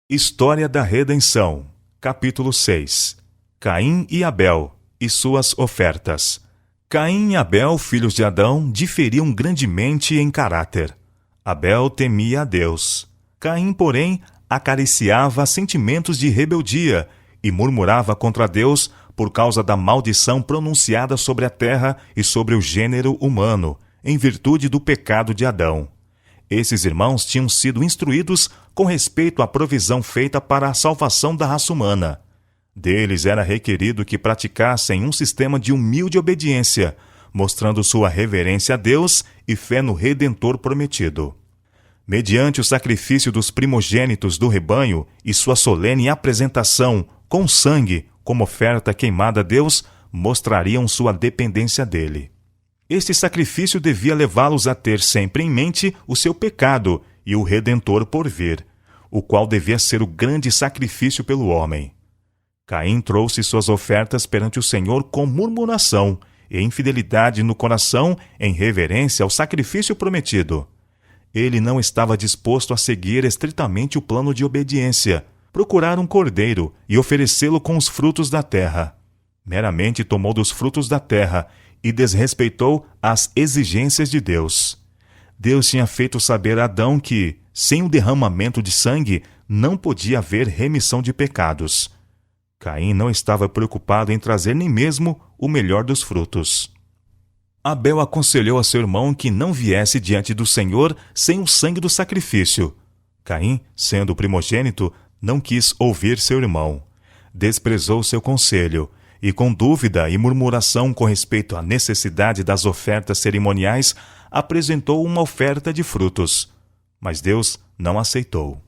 História da Redenção, capítulo 6. Caim e Abel e suas ofertas. Caim e Abel, filhos de Adão, diferiam grandemente em caráter. Abel temia a Deus. Caim, porém, acariciava sentimentos de rebeldia e murmurava contra Deus por causa da maldição pronunciada sobre a terra e sobre o gênero humano, em virtude do pecado de Adão. Esses irmãos tinham sido instruídos com respeito à provisão feita para a salvação da raça humana. Deles era requerido que praticassem um sistema de humilde obediência, mostrando sua reverência a Deus e fé no Redentor prometido. Mediante o sacrifício dos primogênitos do rebanho e sua solene apresentação com sangue como oferta queimada a Deus, mostrariam sua dependência dele. Este sacrifício devia levá-los a ter sempre em mente o seu pecado e o Redentor por vir, o qual devia ser o grande sacrifício pelo homem. Caim trouxe suas ofertas perante o Senhor com murmuração e infidelidade no coração em reverência ao sacrifício prometido. Ele não estava disposto a seguir estritamente o plano de obediência, procurar um cordeiro e oferecê-lo com os frutos da terra. Meramente tomou dos frutos da terra e desrespeitou as exigências de Deus. Deus tinha feito saber a Adão que, sem o derramamento de sangue, não podia haver remissão de pecados. Caim não estava preocupado em trazer nem mesmo o melhor dos frutos. Abel aconselhou a seu irmão que não viesse diante do Senhor sem o sangue do sacrifício. Caim, sendo o primogênito, não quis ouvir seu irmão. Desprezou seu conselho e, com dúvida e murmuração com respeito à necessidade das ofertas cerimoniais, apresentou uma oferta de frutos. Mas Deus não aceitou.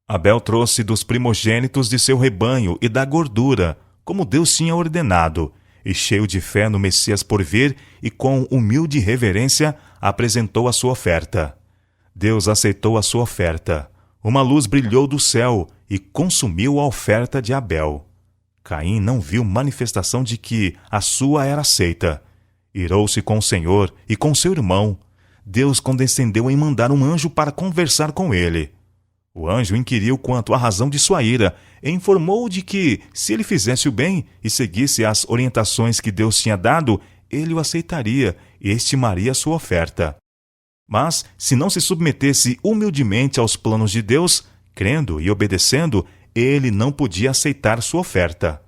Abel trouxe dos primogênitos de seu rebanho e da gordura, como Deus tinha ordenado, e cheio de fé no Messias por vir e com humilde reverência, apresentou a sua oferta. Deus aceitou a sua oferta. Uma luz brilhou do céu e consumiu a oferta de Abel. Caim não viu manifestação de que a sua era aceita. Irou-se com o Senhor e com seu irmão. Deus condescendeu em mandar um anjo para conversar com ele. O anjo inquiriu quanto à razão de sua ira e informou de que, se ele fizesse o bem e seguisse as orientações que Deus tinha dado, ele o aceitaria e estimaria sua oferta. Mas, se não se submetesse humildemente aos planos de Deus, crendo e obedecendo, ele não podia aceitar sua oferta.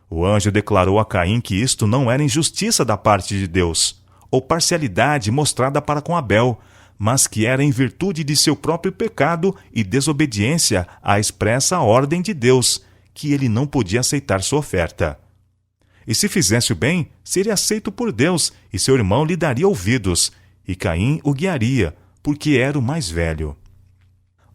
O anjo declarou a Caim que isto não era injustiça da parte de Deus, ou parcialidade mostrada para com Abel, mas que era em virtude de seu próprio pecado e desobediência à expressa ordem de Deus, que ele não podia aceitar sua oferta. E se fizesse o bem, seria aceito por Deus, e seu irmão lhe daria ouvidos, e Caim o guiaria, porque era o mais velho.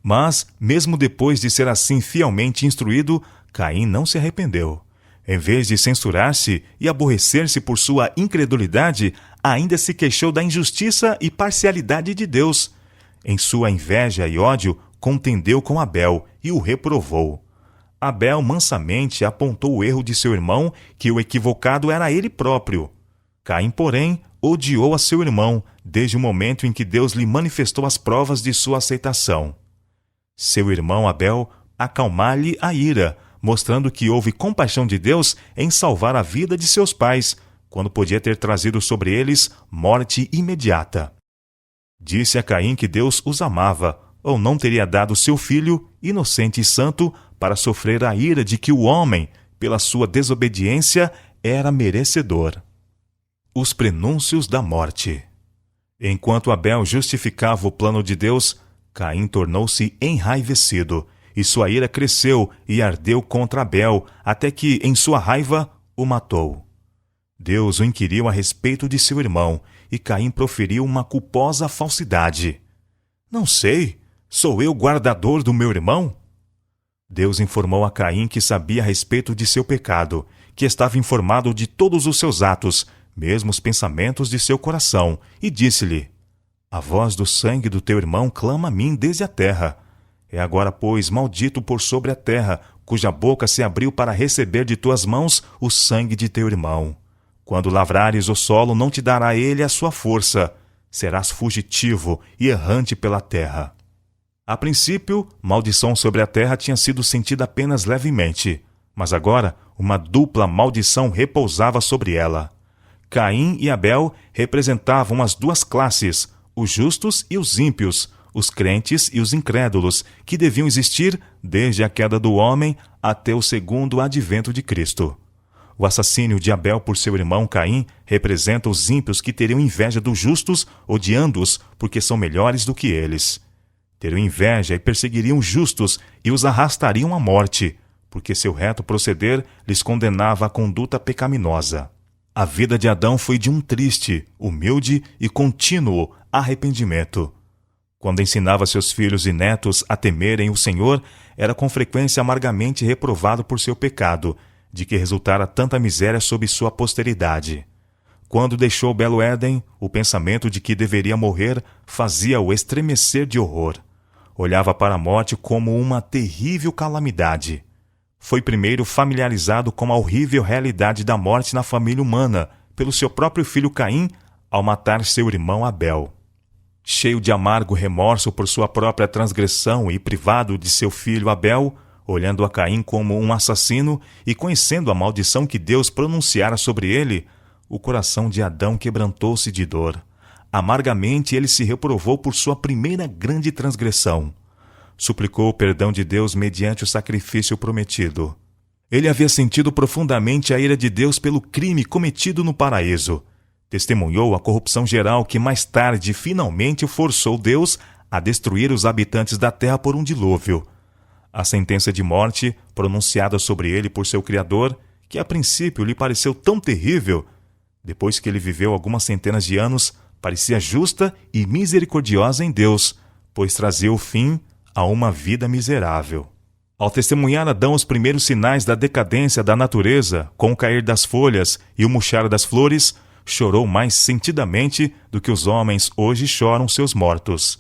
Mas, mesmo depois de ser assim fielmente instruído, Caim não se arrependeu. Em vez de censurar-se e aborrecer-se por sua incredulidade, ainda se queixou da injustiça e parcialidade de Deus. Em sua inveja e ódio, contendeu com Abel e o reprovou. Abel mansamente apontou o erro de seu irmão, que o equivocado era ele próprio. Caim, porém, odiou a seu irmão, desde o momento em que Deus lhe manifestou as provas de sua aceitação. Seu irmão Abel acalmar-lhe a ira, mostrando que houve compaixão de Deus em salvar a vida de seus pais, quando podia ter trazido sobre eles morte imediata. Disse a Caim que Deus os amava, ou não teria dado seu filho, inocente e santo, para sofrer a ira de que o homem, pela sua desobediência, era merecedor. Os prenúncios da morte. Enquanto Abel justificava o plano de Deus, Caim tornou-se enraivecido, e sua ira cresceu e ardeu contra Abel, até que, em sua raiva, o matou. Deus o inquiriu a respeito de seu irmão, e Caim proferiu uma culposa falsidade. Não sei, sou eu guardador do meu irmão? Deus informou a Caim que sabia a respeito de seu pecado, que estava informado de todos os seus atos, mesmo os pensamentos de seu coração, e disse-lhe: A voz do sangue do teu irmão clama a mim desde a terra. É agora, pois, maldito por sobre a terra, cuja boca se abriu para receber de tuas mãos o sangue de teu irmão. Quando lavrares o solo, não te dará ele a sua força. Serás fugitivo e errante pela terra. A princípio, maldição sobre a terra tinha sido sentida apenas levemente, mas agora uma dupla maldição repousava sobre ela. Caim e Abel representavam as duas classes, os justos e os ímpios, os crentes e os incrédulos, que deviam existir desde a queda do homem até o segundo advento de Cristo. O assassínio de Abel por seu irmão Caim representa os ímpios que teriam inveja dos justos, odiando-os porque são melhores do que eles. Teriam inveja e perseguiriam os justos e os arrastariam à morte, porque seu reto proceder lhes condenava a conduta pecaminosa. A vida de Adão foi de um triste, humilde e contínuo arrependimento. Quando ensinava seus filhos e netos a temerem o Senhor, era com frequência amargamente reprovado por seu pecado, de que resultara tanta miséria sobre sua posteridade. Quando deixou o belo Éden, o pensamento de que deveria morrer fazia-o estremecer de horror. Olhava para a morte como uma terrível calamidade. Foi primeiro familiarizado com a horrível realidade da morte na família humana, pelo seu próprio filho Caim, ao matar seu irmão Abel. Cheio de amargo remorso por sua própria transgressão e privado de seu filho Abel, olhando a Caim como um assassino e conhecendo a maldição que Deus pronunciara sobre ele, o coração de Adão quebrantou-se de dor. Amargamente ele se reprovou por sua primeira grande transgressão. Suplicou o perdão de Deus mediante o sacrifício prometido. Ele havia sentido profundamente a ira de Deus pelo crime cometido no paraíso. Testemunhou a corrupção geral que mais tarde finalmente forçou Deus a destruir os habitantes da terra por um dilúvio. A sentença de morte, pronunciada sobre ele por seu Criador, que a princípio lhe pareceu tão terrível, depois que ele viveu algumas centenas de anos, parecia justa e misericordiosa em Deus, pois trazia o fim a uma vida miserável. Ao testemunhar Adão os primeiros sinais da decadência da natureza, com o cair das folhas e o murchar das flores, chorou mais sentidamente do que os homens hoje choram seus mortos.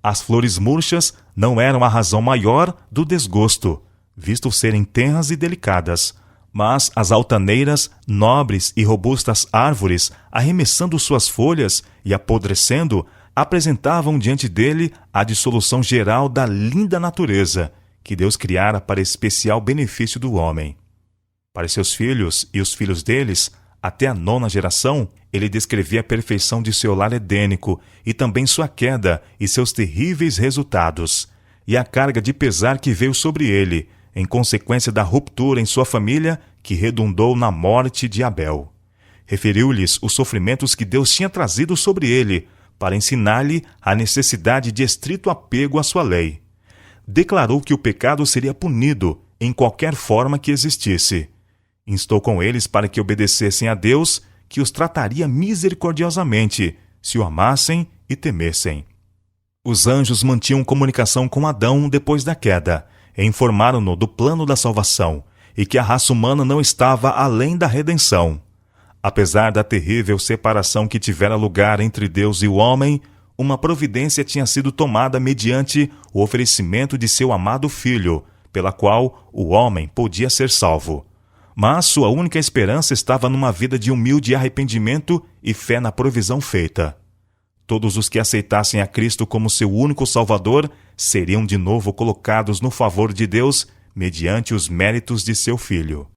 As flores murchas não eram a razão maior do desgosto, visto serem tenras e delicadas, mas as altaneiras, nobres e robustas árvores, arremessando suas folhas e apodrecendo, apresentavam diante dele a dissolução geral da linda natureza, que Deus criara para especial benefício do homem. Para seus filhos e os filhos deles, até a 9ª geração, ele descrevia a perfeição de seu lar edênico e também sua queda e seus terríveis resultados, e a carga de pesar que veio sobre ele, em consequência da ruptura em sua família que redundou na morte de Abel. Referiu-lhes os sofrimentos que Deus tinha trazido sobre ele, para ensinar-lhe a necessidade de estrito apego à sua lei. Declarou que o pecado seria punido em qualquer forma que existisse. Instou com eles para que obedecessem a Deus, que os trataria misericordiosamente, se o amassem e temessem. Os anjos mantinham comunicação com Adão depois da queda, e informaram-no do plano da salvação, e que a raça humana não estava além da redenção. Apesar da terrível separação que tivera lugar entre Deus e o homem, uma providência tinha sido tomada mediante o oferecimento de seu amado Filho, pela qual o homem podia ser salvo. Mas sua única esperança estava numa vida de humilde arrependimento e fé na provisão feita. Todos os que aceitassem a Cristo como seu único Salvador seriam de novo colocados no favor de Deus mediante os méritos de seu Filho.